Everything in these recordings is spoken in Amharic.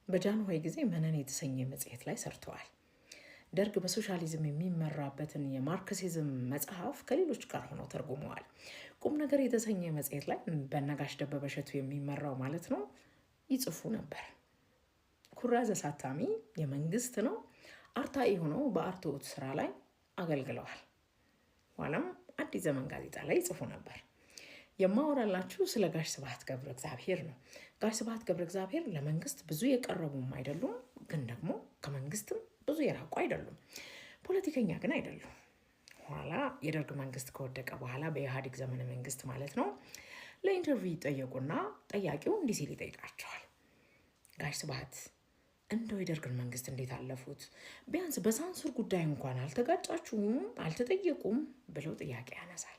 በጃንሆይ ጊዜ መነን የተሰኘ መጽሔት ላይ ሰርተዋል። ደርግ በሶሻሊዝም የሚመራበትን የማርክሲዝም መጽሐፍ ከሌሎች ጋር ሆነው ተርጉመዋል። ቁም ነገር የተሰኘ መጽሔት ላይ በነጋሽ ደበበ እሸቱ የሚመራው ማለት ነው ይጽፉ ነበር። ኩራዝ አሳታሚ የመንግስት ነው። አርታኢ ሆነው በአርትዖት ስራ ላይ አገልግለዋል። ኋላም አዲስ ዘመን ጋዜጣ ላይ ይጽፉ ነበር። የማወራላችሁ ስለ ጋሽ ስብሐት ገብረ እግዚአብሔር ነው። ጋሽ ስብሐት ገብረ እግዚአብሔር ለመንግስት ብዙ የቀረቡም አይደሉም፣ ግን ደግሞ ከመንግስትም ብዙ የራቁ አይደሉም። ፖለቲከኛ ግን አይደሉም። ኋላ የደርግ መንግስት ከወደቀ በኋላ በኢህአዴግ ዘመነ መንግስት ማለት ነው ለኢንተርቪው ይጠየቁና ጠያቂው እንዲህ ሲል ይጠይቃቸዋል። ጋሽ ስብሐት እንደው የደርግን መንግስት እንዴት አለፉት? ቢያንስ በሳንሱር ጉዳይ እንኳን አልተጋጫችሁም? አልተጠየቁም? ብለው ጥያቄ ያነሳል።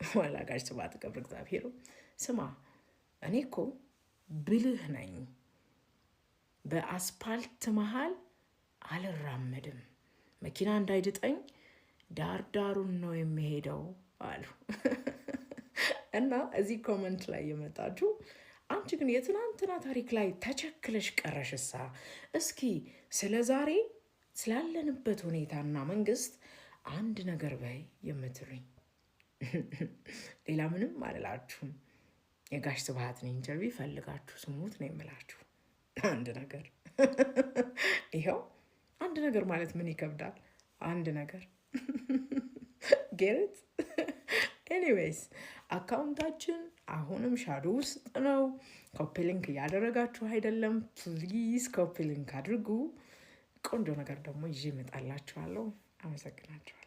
ኋላ ጋሽ ስብሐት ገብረ እግዚአብሔር ስማ፣ እኔ እኮ ብልህ ነኝ፣ በአስፓልት መሃል አልራመድም፣ መኪና እንዳይድጠኝ ዳርዳሩን ነው የሚሄደው አሉ። እና እዚህ ኮመንት ላይ የመጣችሁ አንቺ ግን የትናንትና ታሪክ ላይ ተቸክለሽ ቀረሽሳ? እስኪ ስለ ዛሬ ስላለንበት ሁኔታና መንግስት አንድ ነገር በይ የምትሉኝ። ሌላ ምንም አልላችሁም። የጋሽ ስብሐትን ኢንተርቪው ፈልጋችሁ ስሙት ነው የምላችሁ። አንድ ነገር ይኸው አንድ ነገር ማለት ምን ይከብዳል? አንድ ነገር ጌት ኤኒዌይስ አካውንታችን አሁንም ሻዶ ውስጥ ነው። ኮፒ ሊንክ እያደረጋችሁ አይደለም? ፕሊዝ ኮፒ ሊንክ አድርጉ። ቆንጆ ነገር ደግሞ ይዤ እመጣላችኋለሁ። አመሰግናችኋለሁ።